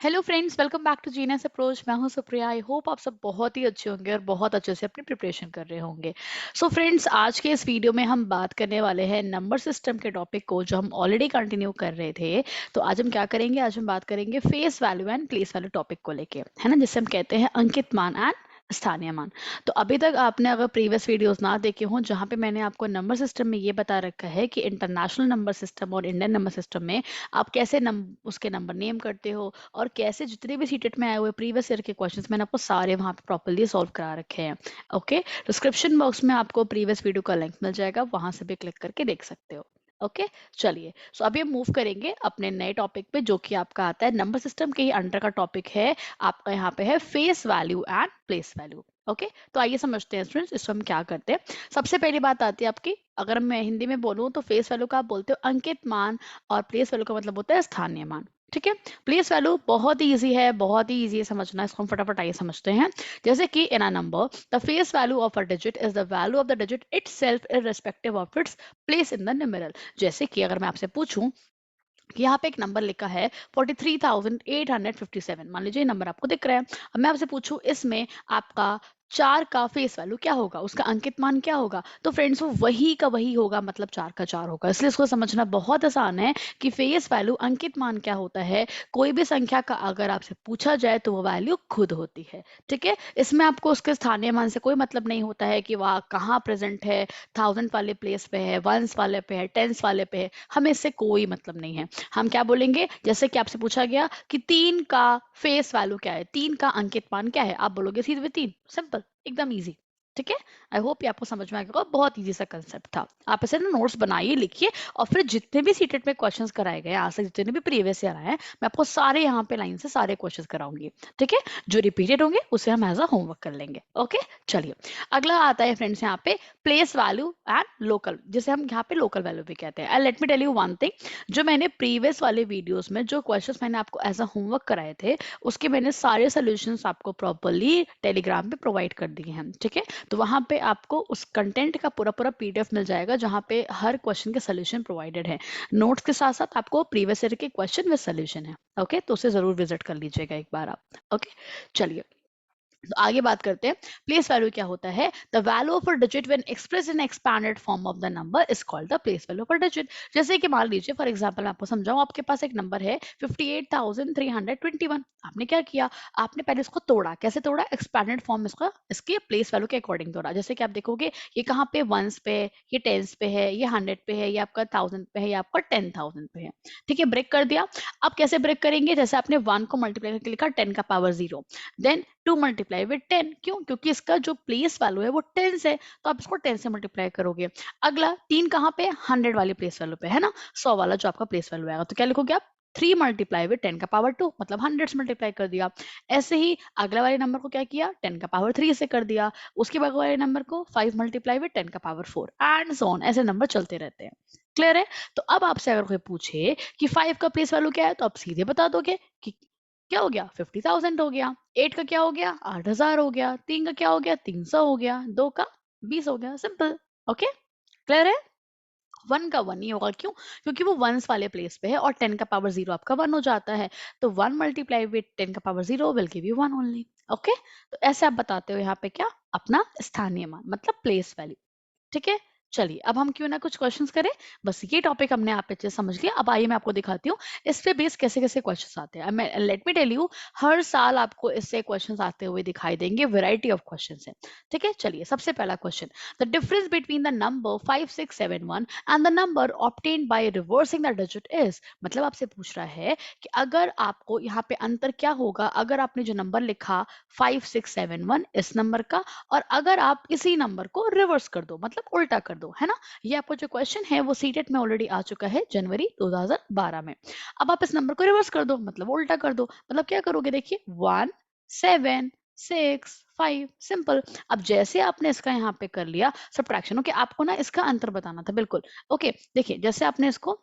Hello friends, welcome back to genius approach. मैं हूं Supriya. I hope आप सब बहुत ही अच्छे होंगे और बहुत अच्छे से अपनी प्रिपरेशन कर रहे होंगे। सो फ्रेंड्स, आज के इस वीडियो में हम बात करने वाले हैं नंबर सिस्टम के टॉपिक को, जो हम ऑलरेडी कंटिन्यू कर रहे थे। तो आज हम क्या करेंगे, आज हम बात करेंगे face value and place value topic को लेके, है ना, जिसे हम कहते हैं अंकित मान एंड स्थानीय मान। तो अभी तक आपने अगर प्रीवियस वीडियोस ना देखे हों, जहां पे मैंने आपको नंबर सिस्टम में ये बता रखा है कि इंटरनेशनल नंबर सिस्टम और इंडियन नंबर सिस्टम में आप कैसे उसके नंबर नेम करते हो, और कैसे जितने भी सीटेट में आए हुए प्रीवियस ईयर के क्वेश्चंस मैंने आपको सारे वहां पे प्रॉपर्ली सॉल्व करा रखे हैं। ओके, डिस्क्रिप्शन बॉक्स में आपको प्रीवियस वीडियो का लिंक मिल जाएगा, वहां से भी क्लिक करके देख सकते हो। ओके, चलिए। सो अभी हम मूव करेंगे अपने नए टॉपिक पे, जो कि आपका आता है नंबर सिस्टम के ही अंडर का टॉपिक है। आपका यहाँ पे है face value and place value. Okay, तो आइए समझते हैं स्टूडेंट्स, इसमें हम क्या करते हैं। सबसे पहली बात आती है आपकी, अगर मैं हिंदी में बोलूँ तो फेस वैल्यू का आप बोलते हो अंकित मान, और प्लेस वैल्यू का मतलब होता है स्थानीय मान। ठीक है, प्लेस वैल्यू बहुत ही इजी है, बहुत ही इजी है समझना। इसको हम फटाफट आइए समझते हैं। जैसे कि in a number the face value of a digit is the value of the digit itself irrespective of its place in the numeral. जैसे कि अगर मैं आपसे पूछूं कि यहाँ पे एक नंबर लिखा है 43,857, मान लीजिए ये नंबर आपको दिख रहा है। अब मैं आपसे पूछूं इसमें आपका चार का फेस वैल्यू क्या होगा, उसका अंकित मान क्या होगा, तो फ्रेंड्स वो वही का वही होगा, मतलब चार का चार होगा। इसलिए इसको समझना बहुत आसान है कि फेस वैल्यू अंकित मान क्या होता है। कोई भी संख्या का अगर आपसे पूछा जाए तो वो वैल्यू खुद होती है। ठीक है, इसमें आपको उसके स्थानीय मान से कोई मतलब नहीं होता है कि वह कहाँ प्रेजेंट है, थाउजेंड वाले प्लेस पे है, वंस वाले पे है, टेंस वाले पे है, हमें इससे कोई मतलब नहीं है। हम क्या बोलेंगे, जैसे कि आपसे पूछा गया कि तीन का फेस वैल्यू क्या है, तीन का अंकित मान क्या है, आप बोलोगे सीधे तीन, सिंपल, एकदम इजी। ठीक है, आई होप ये आपको समझ में आ गया होगा। बहुत इजी सा कंसेप्ट था। आप ऐसे ना नोट्स बनाइए, लिखिए, और फिर जितने भी सीटेट में क्वेश्चंस कराए गए आज से, जितने भी प्रीवियस ईयर आए हैं, मैं आपको सारे यहाँ पे लाइन से सारे क्वेश्चंस कराऊंगी। ठीक है, जो रिपीटेड होंगे उसे हम एज अ होमवर्क कर लेंगे। ओके, चलिए। अगला आता है फ्रेंड्स यहाँ पे प्लेस वैल्यू एंड लोकल, जिसे हम यहाँ पे लोकल वैल्यू भी कहते हैं। Let me tell you one thing, जो मैंने प्रीवियस वाले वीडियोस में जो क्वेश्चंस मैंने आपको एज अ होमवर्क कराए थे, उसके मैंने सारे सॉल्यूशंस आपको प्रॉपर्ली टेलीग्राम पे प्रोवाइड कर दिए हैं। ठीक है, तो वहां पे आपको उस कंटेंट का पूरा पूरा पीडीएफ मिल जाएगा, जहां पे हर क्वेश्चन के सोल्यूशन प्रोवाइडेड है। नोट्स के साथ साथ आपको प्रीवियस ईयर के क्वेश्चन विद सोल्यूशन है। ओके, तो उसे जरूर विजिट कर लीजिएगा एक बार आप। ओके, चलिए, तो आगे बात करते हैं प्लेस वैल्यू क्या होता है। The value of a digit when express in expanded form of the number is called the place value of a digit. जैसे कि मान लीजिए फॉर एग्जांपल मैं आपको समझाऊं, आपके पास एक नंबर है 58,321। आपने क्या किया, आपने पहले इसको तोड़ा। कैसे तोड़ा, एक्सपैंडेड फॉर्म इसका इसके प्लेस वैल्यू के अकॉर्डिंग तोड़ा। जैसे कि आप देखोगे ये कहाँ पे वंस पे, ये टेंस पे है, ये हंड्रेड पे है, ये आपका थाउजेंड पे है, ये आपका 10,000 पे है। ठीक है, ब्रेक कर दिया। अब कैसे ब्रेक करेंगे, जैसे आपने वन को मल्टीप्लाई करके लिखा 10 का पावर 0, देन 2 मल्टीप्लाई विद 10। क्यों, क्योंकि इसका जो प्लेस वैल्यू है वो 10 है, तो आप इसको 10 से मल्टीप्लाई करोगे। अगला तीन कहाँ पे, 100 वाले प्लेस वैल्यू पे, है ना, 100 वाला जो आपका प्लेस वैल्यू आएगा, तो क्या लिखोगे आप, 3 मल्टीप्लाई विद 10 का पावर 2, मतलब 100 से मल्टीप्लाई कर दिया। ऐसे ही अगला वाले नंबर को क्या किया, 10 का पावर 3 से कर दिया। उसके बाद वाले नंबर को 5 मल्टीप्लाई विद 10 का पावर 4, एंड सो ऑन, ऐसे नंबर चलते रहते हैं। क्लियर है। तो अब आपसे अगर कोई पूछे कि 5 का प्लेस वैल्यू क्या है, तो आप सीधे बता दोगे कि क्या हो गया, 50,000 हो गया। 8 का क्या हो गया, 8,000 हो गया। 3 का क्या हो गया, 300 हो गया। 2 का 20 हो गया, सिंपल। ओके, क्लियर है। वन का वन ही होगा, क्यों, क्योंकि वो वंस वाले प्लेस पे है, और 10 का पावर 0 आपका वन हो जाता है। तो 1 मल्टीप्लाई विद 10 का power 0 will give you 1 only. Okay, तो ऐसे आप बताते हो यहाँ पे क्या, अपना स्थानीय मान, मतलब प्लेस वैल्यू। ठीक है, चलिए, अब हम क्यों ना कुछ क्वेश्चंस करें। बस ये टॉपिक हमने आप अच्छे से समझ लिया। अब आइए मैं आपको दिखाती हूँ इस पे बेस कैसे कैसे क्वेश्चंस आते हैं। मैं लेट मी टेल यू, हर साल आपको इससे क्वेश्चंस आते हुए दिखाई देंगे, वैरायटी ऑफ क्वेश्चंस है। ठीक है, चलिए, सबसे पहला question, the difference between the number 5671 and the number obtained by reversing the digit is. मतलब आपसे पूछ रहा है कि अगर आपको यहाँ पे अंतर क्या होगा, अगर आपने जो नंबर लिखा 5671 इस नंबर का, और अगर आप इसी नंबर को रिवर्स कर दो, मतलब उल्टा कर दो, है ना। ये आपको जो क्वेश्चन है वो सीटेट में ऑलरेडी आ चुका है जनवरी 2012 में। अब आप इस नंबर को रिवर्स कर दो, मतलब उल्टा कर दो। मतलब क्या करोगे, देखिए 1 7 6 5, सिंपल। अब जैसे आपने इसका यहाँ पे कर लिया सब्ट्रैक्शन, ओके, आपको ना इसका अंतर बताना था, बिल्कुल। ओके, देखिए जैसे आपने इसको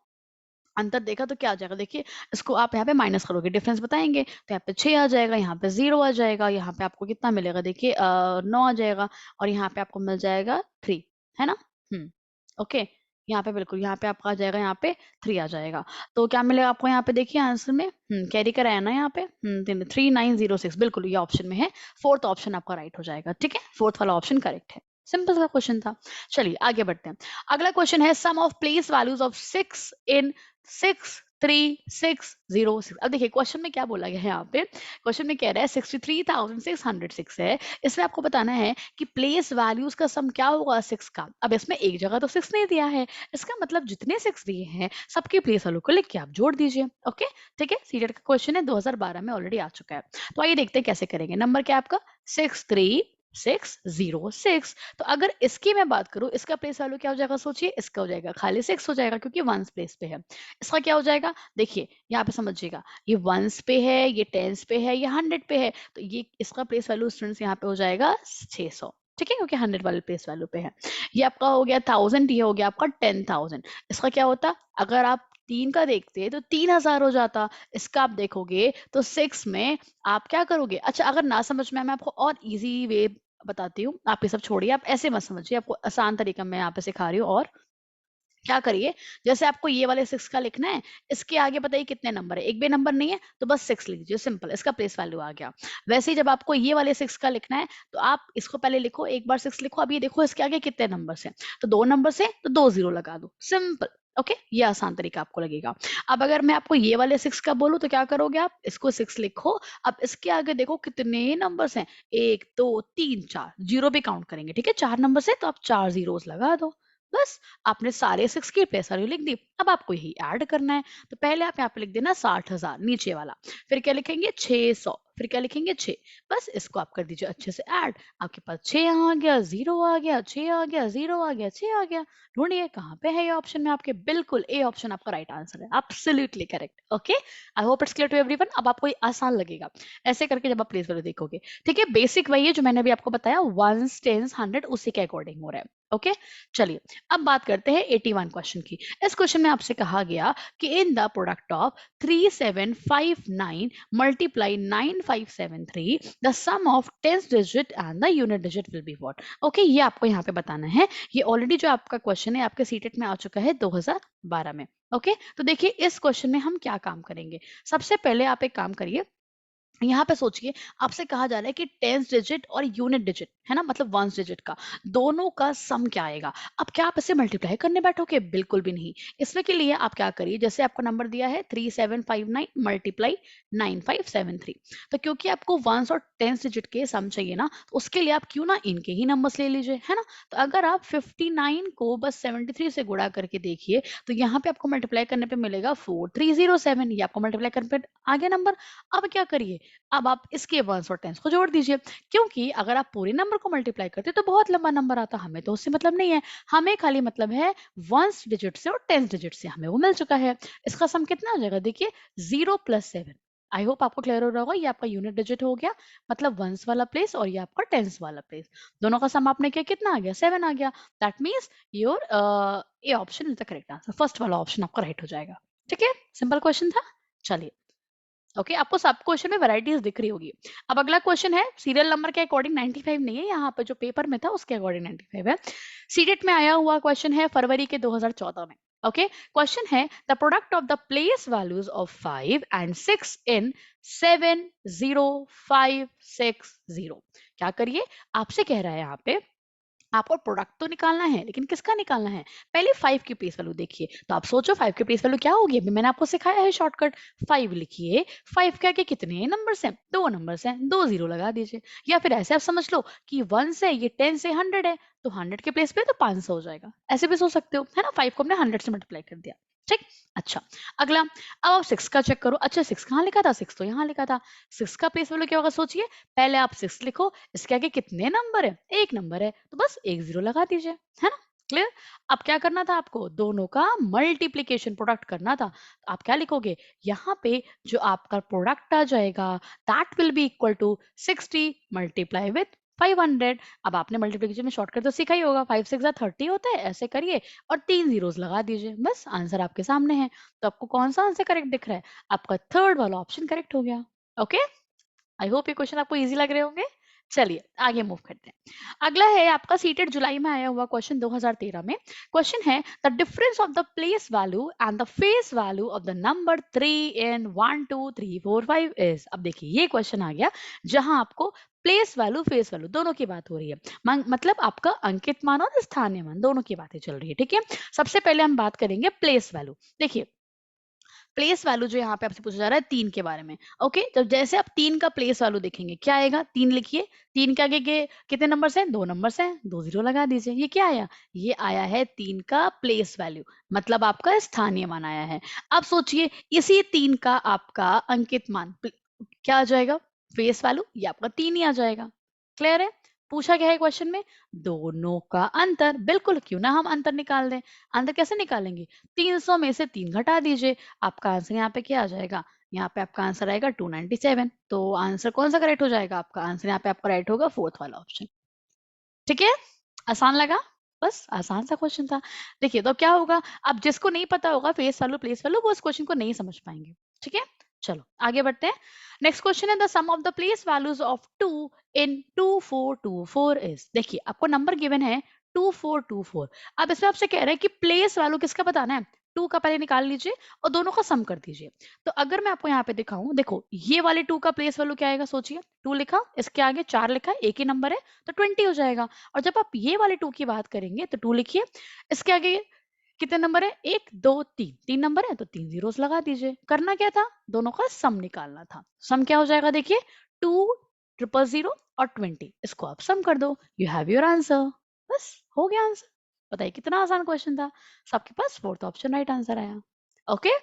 अंतर देखा तो क्या आ जाएगा, देखिए इसको आप यहाँ पे माइनस करोगे, डिफरेंस बताएंगे, तो यहाँ पे 6 आ जाएगा, यहाँ पे 0 आ जाएगा, यहाँ पे आपको कितना मिलेगा, देखिए 9 आ जाएगा, और यहाँ पे आपको मिल जाएगा 3, है ना। ओके, यहाँ पे बिल्कुल, यहाँ पे आपका आ जाएगा, यहाँ पे 3 आ जाएगा। तो क्या मिलेगा आपको यहाँ पे देखिए आंसर में? कैरी कराया ना यहाँ पे? 3906 बिल्कुल ये ऑप्शन में है। 4th ऑप्शन आपका राइट हो जाएगा, ठीक है? 4th वाला ऑप्शन करेक्ट है। सिंपल सा क्वेश्चन था। चलिए आगे बढ़ते हैं। अगला क्वेश्चन है सम ऑफ प्लेस वैल्यूज ऑफ 6 इन 63606। अब देखिए क्वेश्चन में क्या बोला गया है यहाँ पे? क्वेश्चन में कह रहा है 63,606 है। इसमें आपको बताना है कि प्लेस वैल्यूज का सम क्या होगा 6 का। अब इसमें एक जगह तो 6 नहीं दिया है, इसका मतलब जितने 6 दिए हैं सबके प्लेस वैल्यू को लेके आप जोड़ दीजिए। ओके, ठीक है। सीटेट का क्वेश्चन है, 2012 में ऑलरेडी आ चुका है। तो आइए देखते हैं कैसे करेंगे। नंबर क्या है आपका? 63606। तो अगर इसकी मैं बात करूं, इसका प्लेस वैल्यू क्या हो जाएगा सोचिए? इसका हो जाएगा खाली 6 हो जाएगा, क्योंकि वंस प्लेस पे है। इसका क्या हो जाएगा? देखिए यहाँ पे समझिएगा, ये वंस पे है, ये टेंस पे है, ये 100 पे है। तो ये इसका प्लेस वैल्यू स्टूडेंट्स यहाँ पे हो जाएगा 600, ठीक है, क्योंकि 100 वाले प्लेस वैल्यू पे है। ये आपका हो गया 1000, ये हो गया आपका 10,000। इसका क्या होता? अगर आप 3 का देखते तो 3000 हो जाता। इसका आप देखोगे तो 6 में आप क्या करोगे? अच्छा, अगर ना समझ में आए, मैं आपको और इजी वे बताती हूँ। आप ये सब छोड़िए, आप ऐसे मत समझिए, आपको आसान तरीका मैं यहाँ पे सिखा रही हूँ। और क्या करिए, जैसे आपको ये वाले 6 का लिखना है, इसके आगे बताइए कितने नंबर है? एक भी नंबर नहीं है, तो बस 6 लिख दीजिए, सिंपल, इसका प्लेस वैल्यू आ गया। वैसे ही जब आपको ये वाले 6 का लिखना है, तो आप इसको पहले लिखो, एक बार 6 लिखो, अब ये देखो इसके आगे कितने नंबर्स हैं, तो 2 नंबर्स हैं, तो 2 जीरो लगा दो, सिंपल। ओके, ये आसान तरीका आपको लगेगा। अब अगर मैं आपको ये वाले 6 का बोलूं, तो क्या करोगे आप? इसको 6 लिखो, अब इसके आगे देखो कितने नंबर्स हैं, 1 2 3 4, जीरो भी काउंट करेंगे, ठीक है? 4 नंबर्स है, तो आप 4 जीरोस लगा दो, बस। आपने सारे 6 की प्लेस वैल्यू लिख दी। अब आपको यही ऐड करना है। तो पहले आप यहाँ पे लिख देना 60,000 नीचे वाला, फिर क्या लिखेंगे 600, फिर क्या लिखेंगे 6। बस इसको आप कर दीजिए अच्छे से ऐड। आपके पास 6 आ गया, 0 आ गया, 6 आ गया, 0 आ गया, 6 आ गया। ढूंढिए कहाँ पे है ये ऑप्शन में आपके? बिल्कुल ए ऑप्शन आपका राइट आंसर है, absolutely correct. Okay, I hope it's clear to everyone. अब आपको ये आसान लगेगा ऐसे करके जब आप प्लेस वैल्यू देखोगे, ठीक है? बेसिक वही है जो मैंने अभी आपको बताया, वंस टेंस 100 उसी के अकॉर्डिंग हो रहा है। ओके, चलिए अब बात करते हैं 81 क्वेश्चन की। इस क्वेश्चन में आपसे कहा गया कि in the product of 3759 multiply 9573 the sum of tens digit and the unit digit will be what. Okay, ये आपको यहाँ पे बताना है। ये ऑलरेडी जो आपका क्वेश्चन है आपके सीटेट में आ चुका है 2012 में। ओके, तो देखिए इस क्वेश्चन में हम क्या काम करेंगे। सबसे पहले आप एक काम करिए, यहाँ पे सोचिए, आपसे कहा जा रहा है कि टेंस डिजिट और यूनिट डिजिट है ना, मतलब वंस डिजिट का, दोनों का सम क्या आएगा। अब क्या आप इसे मल्टीप्लाई करने बैठोगे? बिल्कुल भी नहीं। इसमें के लिए आप क्या करिए, जैसे आपका नंबर दिया है 3759 मल्टीप्लाई 9573, तो क्योंकि आपको वंस और टेंस डिजिट के सम चाहिए ना, तो उसके लिए आप क्यों ना इनके ही नंबर्स ले लीजिए, है ना। तो अगर आप 59 को बस 73 से गुणा करके देखिए, तो यहाँ पे आपको मल्टीप्लाई करने पे मिलेगा 4307, ये आपको मल्टीप्लाई करने पे आ गया नंबर। अब क्या करिए, अब आप इसके वंस और टेंस को जोड़ दीजिए, क्योंकि अगर आप पूरे नंबर को मल्टीप्लाई करते तो बहुत लंबा नंबर आता, हमें तो उससे मतलब नहीं है। हमें खाली मतलब है वंस डिजिट से और टेंस डिजिट से, हमें वो मिल चुका है। इसका सम कितना आ जाएगा? देखिए 0 + 7। आई होप आपको क्लियर हो रहा होगा। ये आपका यूनिट डिजिट हो गया, मतलब वंस वाला प्लेस, और ये आपका टेंस वाला प्लेस, दोनों का सम आपने किया, कितना आ गया? 7 आ गया। That means your A option is the correct answer, first वाला ऑप्शन आपका राइट हो जाएगा। ठीक है, सिंपल क्वेश्चन था। चलिए ओके, आपको सब क्वेश्चन में वैरायटीज दिख रही होगी। अब अगला क्वेश्चन है, सीरियल नंबर के अकॉर्डिंग 95 नहीं है, यहाँ पे जो पेपर में था उसके अकॉर्डिंग 95 है। सीटेट में आया हुआ क्वेश्चन है फरवरी के 2014 में। ओके, क्वेश्चन है the product of the place values of 5 and 6 इन 70560। क्या करिए, आपसे कह रहा है यहाँ पे आपको प्रोडक्ट तो निकालना है, लेकिन किसका निकालना है? पहले 5 की प्लेस वैल्यू देखिए, तो आप सोचो 5 की प्लेस वैल्यू क्या होगी? अभी मैंने आपको सिखाया है शॉर्टकट, 5 लिखिए। 5 के आगे कितने नंबर्स हैं? 2 नंबर्स हैं, 2 जीरो लगा दीजिए। या फिर ऐसे आप समझ लो कि 1 से, ये 10 से 100 है, तो 100 के प्लेस पे तो 500 हो जाएगा। ऐसे भी सोच सकते हो, है ना। 5 को हमने 100 से मल्टीप्लाई कर दिया, ठीक। अच्छा, अगला, अब आप 6 का चेक करो। अच्छा, 6 कहाँ लिखा था? 6 तो यहाँ लिखा था। 6 का प्लेस वैल्यू क्या होगा सोचिए। पहले आप 6 लिखो, इसके आगे कितने नंबर है? एक नंबर है, तो बस एक जीरो लगा दीजिए, है ना। क्लियर। अब क्या करना था आपको? दोनों का मल्टीप्लीकेशन, प्रोडक्ट करना था। तो आप क्या लिखोगे यहाँ पे? जो आपका प्रोडक्ट आ जाएगा, that will be equal to 60 multiply with 500। अब आपने मल्टीप्लीकेशन में शॉर्टकट तो सीखा ही होगा, 5 6 30 होता है, ऐसे करिए और 3 जीरोस लगा दीजिए, बस आंसर आपके सामने है। तो आपको कौन सा आंसर करेक्ट दिख रहा है? आपका थर्ड वाला ऑप्शन करेक्ट हो गया। ओके, आई होप ये क्वेश्चन आपको इजी लग रहे होंगे। चलिए आगे मूव करते हैं। अगला है आपका सीटेड जुलाई में आया हुआ क्वेश्चन 2013 में। क्वेश्चन है the difference of the place value and the face value of the number 3 in 1 2 3 4 5 is. अब देखिए ये क्वेश्चन आ गया जहां आपको प्लेस वैल्यू फेस वैल्यू दोनों की बात हो रही है। मतलब आपका अंकित मान और स्थानीय मान दोनों की बातें चल रही है। ठीक है, सबसे पहले हम बात करेंगे प्लेस वैल्यू। देखिए प्लेस वैल्यू जो यहाँ पे आपसे पूछा जा रहा है 3 के बारे में। ओके, तो जैसे आप 3 का प्लेस वैल्यू देखेंगे क्या आएगा, 3 लिखिए। 3 के आगे के कितने नंबर्स हैं, 2 नंबर्स हैं, 2 जीरो लगा दीजिए। ये क्या आया, ये आया है 3 का प्लेस वैल्यू, मतलब आपका स्थानीय मान आया है। अब सोचिए इसी 3 का आपका अंकित मान क्या आ जाएगा, फेस वैल्यू, ये आपका 3 ही आ जाएगा। क्लियर है, पूछा गया है क्वेश्चन में दोनों का अंतर। बिल्कुल, क्यों ना हम अंतर निकाल दें। अंतर कैसे निकालेंगे, 300 में से 3 घटा दीजिए, आपका आंसर यहाँ पे क्या आ जाएगा, यहाँ पे आपका आंसर आएगा 297। तो आंसर कौन सा करेक्ट हो जाएगा, आपका आंसर यहाँ पे आपका राइट होगा फोर्थ वाला ऑप्शन। ठीक है, आसान लगा, बस आसान सा क्वेश्चन था। देखिए तो क्या होगा, अब जिसको नहीं पता होगा फेस वैल्यू प्लेस वैल्यू वो इस क्वेश्चन को नहीं समझ पाएंगे। ठीक है, चलो आगे बढ़ते हैं। नेक्स्ट क्वेश्चन है the sum of the place values of 2 in 2424 is. देखिए आपको नंबर गिवन है 2424। अब इसमें आपसे कह रहे हैं कि प्लेस वैल्यू किसका बताना है, 2 का पहले निकाल लीजिए और दोनों का सम कर दीजिए। तो अगर मैं आपको यहाँ पे दिखाऊं, देखो ये वाले 2 का प्लेस वैल्यू क्या आएगा, सोचिए 2 लिखा, इसके आगे 4 लिखा है, एक ही नंबर है तो 20 हो जाएगा। और जब आप ये वाले 2 की बात करेंगे तो 2 लिखिए, इसके आगे कितने नंबर है, 1 2 3, 3 नंबर है तो 3 जीरोस लगा दीजिए। करना क्या था, दोनों का सम निकालना था। सम क्या हो जाएगा, देखिए 2 ट्रिपल 0 और 20, इसको आप सम कर दो, यू हैव योर आंसर। बस हो गया आंसर। बताइए कितना आसान क्वेश्चन था, सबके पास फोर्थ ऑप्शन राइट आंसर आया। ओके,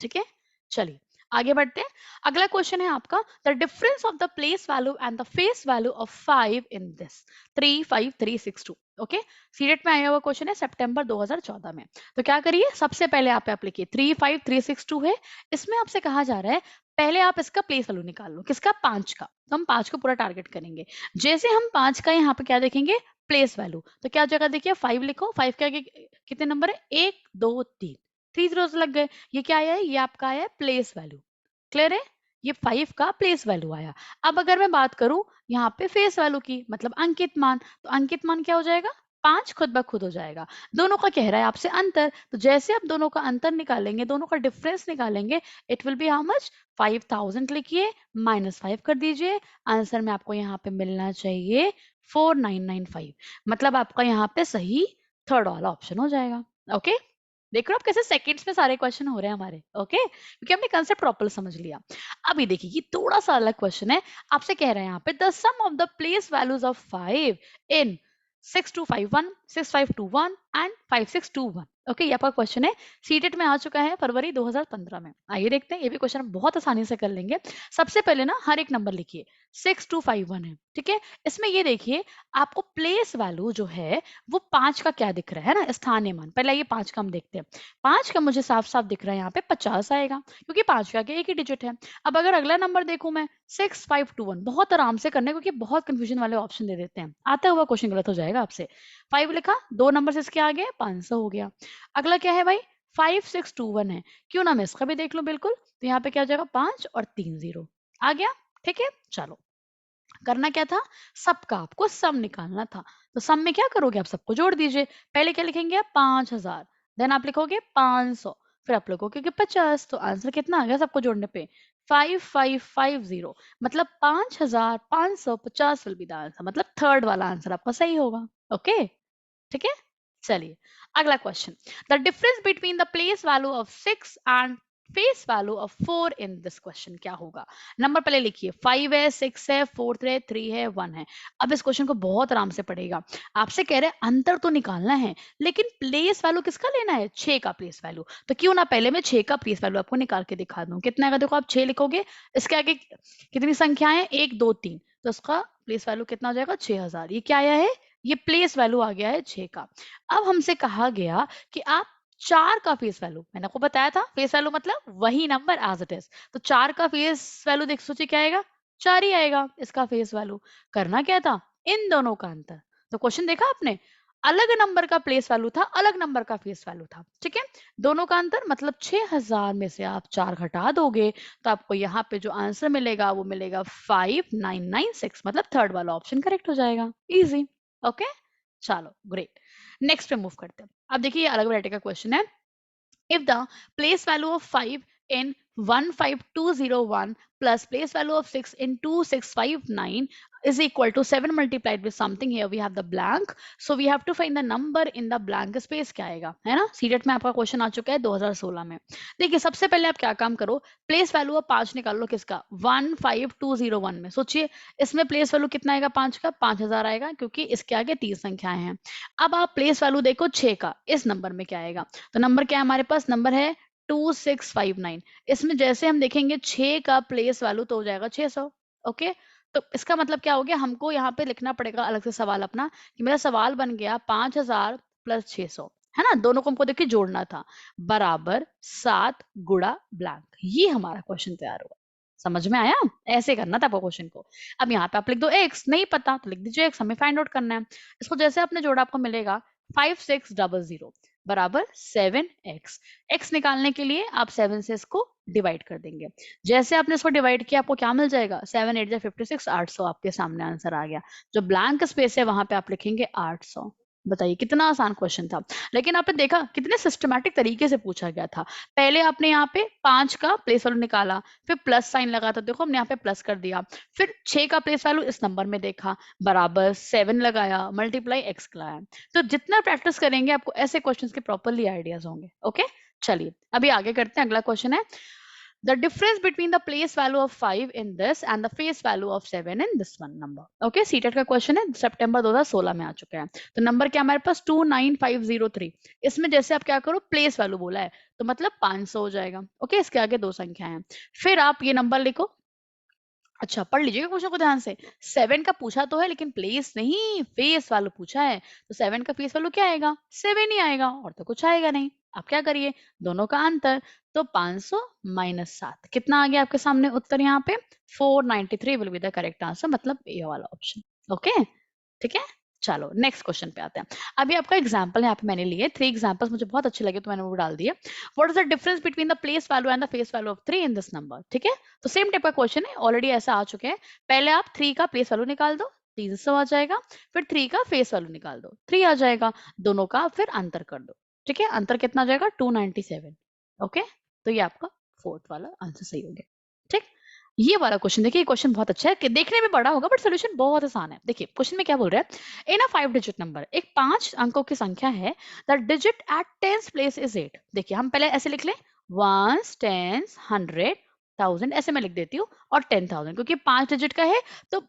ठीक है, चलिए आगे बढ़ते हैं। अगला क्वेश्चन है आपका the difference of the place value and the face value of 5 in this 35362। Okay, सीरेट में आया हुआ क्वेश्चन है सितंबर 2014 में। तो क्या करिए, सबसे पहले आप लिखिए 35362 है, इसमें आपसे कहा जा रहा है पहले आप इसका प्लेस वैल्यू निकाल लो, किसका, 5 का। तो हम 5 को पूरा टारगेट करेंगे। जैसे हम 5 का यहाँ पे क्या देखेंगे, प्लेस वैल्यू, तो क्या जगह देखिए 5 लिखो, 5 के आगे कितने नंबर है, 1 2 3, 3 जीरोस लग गए। ये क्या आया है, ये आपका आया है प्लेस वैल्यू। क्लियर है, ये 5 का प्लेस वैल्यू आया। अब अगर मैं बात करूं यहाँ पे फेस वैल्यू की, मतलब अंकित मान, तो अंकित मान क्या हो जाएगा, 5 खुद ब खुद हो जाएगा। दोनों का कह रहा है आपसे अंतर, तो जैसे आप दोनों का अंतर निकालेंगे, दोनों का डिफरेंस निकालेंगे, it will be how much, 5000 लिखिए, -5 कर दीजिए, आंसर में आपको यहाँ पे मिलना चाहिए 4995। मतलब आपका यहाँ पे सही थर्ड वाला ऑप्शन हो जाएगा। ओके, देख रहे हो आप कैसे सेकंड्स में सारे क्वेश्चन हो रहे हैं हमारे। ओके, क्योंकि हमने कंसेप्ट प्रॉपर समझ लिया। अभी देखिए ये थोड़ा सा अलग क्वेश्चन है, आपसे कह रहे हैं यहाँ पे the sum of the place values of 5 in 6251 6521 and 5621। Okay, ये आपका क्वेश्चन है, सीटेट में आ चुका है फरवरी 2015 में। आइए देखते हैं, ये भी क्वेश्चन हम बहुत आसानी से कर लेंगे। सबसे पहले ना हर एक नंबर लिखिए, 6251 है, ठीक है। इसमें ये देखिए आपको प्लेस वैल्यू जो है वो 5 का क्या दिख रहा है ना, स्थानीय मान। पहले ये 5 का हम देखते हैं, 5 का मुझे साफ साफ दिख रहा है यहाँ पे 50 आएगा, क्योंकि 5 के आगे एक ही डिजिट है। अब अगर अगला नंबर देखूं मैं 6521, बहुत आराम से करने, क्योंकि बहुत कंफ्यूजन वाले ऑप्शन दे देते हैं, आता हुआ क्वेश्चन गलत हो जाएगा आपसे। 5 लिखा, 2 नंबर से इसके आगे 500 हो गया। अगला क्या है भाई, 5621 है, क्यों ना मैं इसका भी देख लूं, बिल्कुल। तो यहाँ पे क्या हो जाएगा, 5 और 3 जीरो आ गया। ठीक है, चलो करना क्या था, सबका आपको सम निकालना था। तो सम में क्या करोगे, आप सबको जोड़ दीजिए। पहले क्या लिखेंगे आप, 5000, देन आप लिखोगे 500, फिर आप लिखोगे कि 50। तो आंसर कितना आ गया सबको जोड़ने पे, 5550। मतलब 5550 विल बी द आंसर, मतलब थर्ड वाला आंसर आपका सही होगा। ओके, ठीक है, चलिए अगला question the difference between the place value of 6 and face value of 4 in this question क्या होगा। नंबर पहले लिखिए, 5 है, 6 है, 4 है, 3 है, 1 है। अब इस क्वेश्चन को बहुत आराम से पढ़ेगा, आपसे कह रहे हैं अंतर तो निकालना है, लेकिन प्लेस वैल्यू किसका लेना है, 6 का प्लेस वैल्यू। तो क्यों ना पहले मैं 6 का प्लेस वैल्यू आपको निकाल के दिखा दूं। कितना आएगा, देखो आप 6 लिखोगे, इसके आगे कितनी संख्याएं हैं, 1 2 3, तो इसका प्लेस वैल्यू कितना हो जाएगा, 6000। ये क्या आया है, ये प्लेस वैल्यू आ गया है 6 का। अब हमसे कहा गया कि आप 4 का फेस वैल्यू, मैंने आपको बताया था फेस वैल्यू मतलब वही नंबर एज इट इज, तो 4 का फेस वैल्यू देख सोचिए क्या आएगा, 4 ही आएगा इसका फेस वैल्यू। करना क्या था, इन दोनों का अंतर। तो क्वेश्चन देखा आपने, अलग नंबर का प्लेस वैल्यू था, अलग नंबर का फेस वैल्यू था, ठीक है। दोनों का अंतर मतलब 6000 में से आप 4 घटा दोगे तो आपको यहाँ पे जो आंसर मिलेगा वो मिलेगा 5996, मतलब थर्ड वाला ऑप्शन करेक्ट हो जाएगा। Easy, okay. चलो ग्रेट, नेक्स्ट पे मूव करते हैं। अब देखिए ये अलग वैरायटी का क्वेश्चन है। If the place value of 5 in 15201 plus place value of 6 in 2659 is equal to 7 multiplied with something, here we have the blank, so we have to find the number in the blank space, क्या आएगा, है ना। CTET में आपका question आ चुका है 2016 में। देखिए सबसे पहले आप क्या काम करो, प्लेस वैल्यू ऑफ 5 निकाल लो, किसका, 15201 में। सोचिए इसमें प्लेस वैल्यू कितना आएगा, 5 का, 5000 आएगा, क्योंकि इसके आगे 3 संख्याएं हैं। अब आप प्लेस वैल्यू देखो 6 का, इस नंबर में क्या आएगा, तो नंबर क्या है हमारे पास, नंबर है 2659। इसमें जैसे हम देखेंगे 6 का प्लेस वैल्यू तो हो जाएगा 600, ओके। तो इसका मतलब क्या हो गया, हमको यहाँ पे लिखना पड़ेगा अलग से सवाल अपना, कि मेरा सवाल बन गया 5000 प्लस 600, है ना, दोनों को हमको देखिए जोड़ना था, बराबर 7 गुणा ब्लैंक। ये हमारा क्वेश्चन तैयार हुआ। समझ में आया, ऐसे करना था आपको क्वेश्चन को। अब यहाँ पे आप लिख दो x, नहीं पता तो लिख दीजिए x, हमें फाइंड आउट करना है। इसको जैसे आपने जोड़ा आपको मिलेगा 5600 बराबर 7x। x निकालने के लिए आप 7 से इसको डिवाइड कर देंगे। जैसे आपने इसको डिवाइड किया आपको क्या मिल जाएगा, 7 8 56, 800 आपके सामने आंसर आ गया। जो ब्लैंक स्पेस है वहां पे आप लिखेंगे 800। बताइए कितना आसान क्वेश्चन था, लेकिन आपने देखा कितने सिस्टमैटिक तरीके से पूछा गया था। पहले आपने यहाँ पे 5 का प्लेस वैल्यू निकाला, फिर प्लस साइन लगा, तो देखो हमने यहाँ पे प्लस कर दिया, फिर 6 का प्लेस वैल्यू इस नंबर में देखा, बराबर 7 लगाया, मल्टीप्लाई x लगाया। तो जितना प्रैक्टिस करेंगे आपको ऐसे क्वेश्चंस के प्रॉपरली आइडियाज होंगे, ओके। चलिए अभी आगे करते हैं, अगला क्वेश्चन है the difference between the place value of 5 in this and the face value of 7 in this one number, okay। CTET का क्वेश्चन है, सितंबर 2016 में आ चुका है। तो नंबर क्या हमारे पास 29503। इसमें जैसे आप क्या करो, प्लेस वैल्यू बोला है तो मतलब 500 हो जाएगा, ओके। इसके आगे 2 संख्या है, फिर आप ये नंबर लिखो। अच्छा पढ़ लीजिएगा क्वेश्चन को ध्यान से, 7 का पूछा तो है लेकिन प्लेस नहीं, फेस वैल्यू पूछा है, तो 7 का फेस वैल्यू क्या आएगा, 7 ही आएगा, और तो कुछ आएगा नहीं। आप क्या करिए, दोनों का अंतर, तो 500 माइनस 7 कितना आ गया आपके सामने उत्तर, यहाँ पे 493 will be the correct answer, मतलब ए वाला ऑप्शन, ओके। ठीक है, चलो नेक्स्ट क्वेश्चन पे आते हैं। अभी आपका एग्जांपल यहाँ पे मैंने लिए 3 एग्जांपल्स, मुझे बहुत अच्छे लगे तो मैंने वो डाल दिए। What is the difference between the place value and the face value of 3 in this number, ठीक है। तो सेम टाइप का क्वेश्चन है, ऑलरेडी ऐसा आ चुके हैं। पहले आप 3 का प्लेस वैल्यू निकाल दो, 300 आ जाएगा, फिर 3 का फेस वैल्यू निकाल दो, 3 आ जाएगा, दोनों का फिर अंतर कर दो, ठीक है। अंतर कितना आ जाएगा, 297, ओके। तो ये आपका फोर्थ वाला आंसर सही हो गया, ठीक। ये वाला क्वेश्चन देखिए, क्वेश्चन बहुत अच्छा है, कि देखने में बड़ा होगा बट सोल्यूशन बहुत आसान है। देखिए क्वेश्चन में क्या बोल रहा है, इन अ 5 डिजिट नंबर, एक 5 अंकों की संख्या है, the digit at tens place is 8। देखिए हम पहले ऐसे लिख लें, वंस, टेंस, 100, 1000, ऐसे मैं लिख देती हूँ, और 10,000, क्योंकि 5 डिजिट का है तो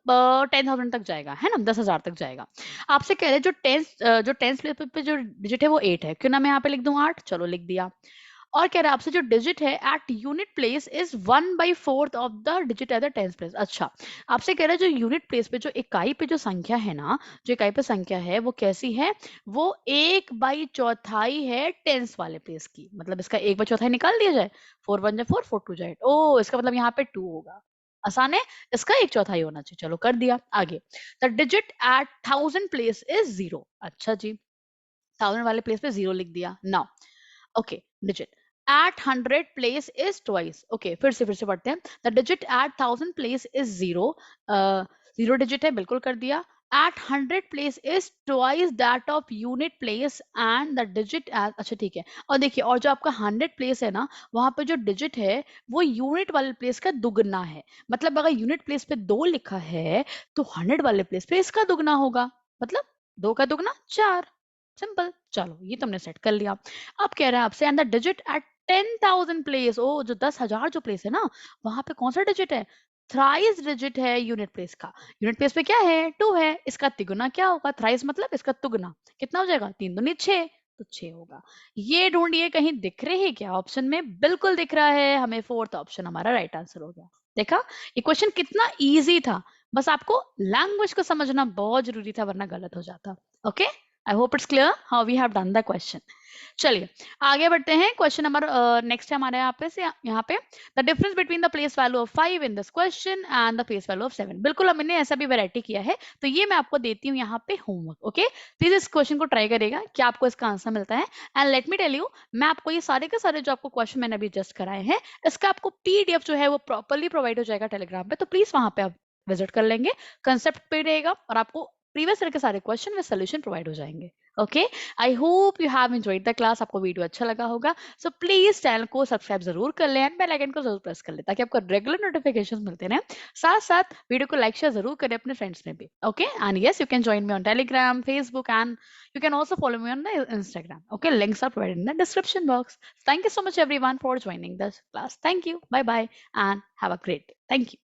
10,000 तक जाएगा, है ना, 10,000 तक जाएगा। आपसे कह रहे हैं जो टेंस प्लेस पे जो डिजिट है वो 8 है, क्यों ना मैं यहाँ पे लिख दूं 8, चलो लिख दिया। और कह रहा है आपसे जो डिजिट है at unit place is 1/4 of the digit at the tens place. अच्छा, आपसे कह रहा है जो यूनिट प्लेस पे, जो इकाई पे जो संख्या है ना, जो इकाई पे संख्या है वो कैसी है, वो 1/4 है टेंस वाले प्लेस की। मतलब इसका 1/4 निकाल दिया जाए, 4 1 जा 4, 4 2 जा 8, ओ इसका मतलब यहाँ पे 2 होगा। आसान है, इसका 1/4 होना चाहिए, चलो कर दिया। आगे, the digit at 1000 place is 0। अच्छा जी, 1000 वाले प्लेस पे 0 लिख दिया। Now okay, digit at 100 place is twice, okay। फिर से पढ़ते हैं, the digit at 1000 place is 0, 0 digit है, बिल्कुल कर दिया। at 100 place is twice that of unit place and the digit at, अच्छा ठीक है। और देखिए, और जो आपका 100 प्लेस है ना, वहां पे जो डिजिट है वो यूनिट वाले प्लेस का दुगना है। मतलब अगर यूनिट प्लेस पे 2 लिखा है तो 100 वाले प्लेस पे इसका दुगना होगा, मतलब 2 का दुगना 4, सिंपल। चलो ये तुमने सेट कर लिया। अब कह रहा है आपसे, and the digit at 10,000 place, ओ जो 10,000 जो प्लेस है ना, वहां पे कौन सा डिजिट है, थ्राइस डिजिट है यूनिट प्लेस का। यूनिट प्लेस पे क्या है, 2 है, इसका तिगुना क्या होगा, थ्राइस मतलब इसका तुगना, कितना हो जाएगा, 3 दूनी 6, तो 6 होगा। ये ढूंढिए कहीं दिख रहे हैं क्या ऑप्शन में, बिल्कुल दिख रहा है हमें, फोर्थ ऑप्शन हमारा राइट आंसर हो गया। देखा ये क्वेश्चन कितना इजी था, बस आपको लैंग्वेज को समझना बहुत जरूरी था, वरना गलत हो जाता, okay. I hope it's clear how we have done the question. चलिए आगे बढ़ते हैं. क्वेश्चन नंबर नेक्स्ट है हमारे यहाँ पे the difference between the place value of 5 in this question and the place value of 7. बिल्कुल हमने ऐसा भी वैरायटी किया है, तो ये मैं आपको देती हूँ यहाँ पे होमवर्क. ओके, प्लीज इस क्वेश्चन को ट्राई करेगा कि आपको इसका आंसर मिलता है. And let me tell you, मैं आपको ये सारे के सारे जो आपको क्वेश्चन मैंने अभी जस्ट कराए हैं, इसका आपको पीडीएफ जो है वो प्रॉपरली प्रोवाइड हो जाएगा टेलीग्राम पे, तो प्लीज वहां पे आप विजिट कर लेंगे. कंसेप्ट पे रहेगा और आपको प्रीवियस ईयर के सारे क्वेश्चन विद सोल्यूशन प्रोवाइड हो जाएंगे. Okay, I hope you have enjoyed the class. आपको वीडियो अच्छा लगा होगा, सो प्लीज चैनल को सब्सक्राइब जरूर कर लें एंड बेल आइकन को जरूर प्रेस कर लें ताकि आपको रेगुलर नोटिफिकेशंस मिलते रहें. साथ साथ वीडियो को लाइक शेयर जरूर करें अपने फ्रेंड्स में भी. Okay, and yes you can join me on Telegram, Facebook and you can also follow me on the Instagram. Okay, links are provided in the description box. Thank you so much everyone for joining this class. Thank you. Bye bye and have a great day. Thank you.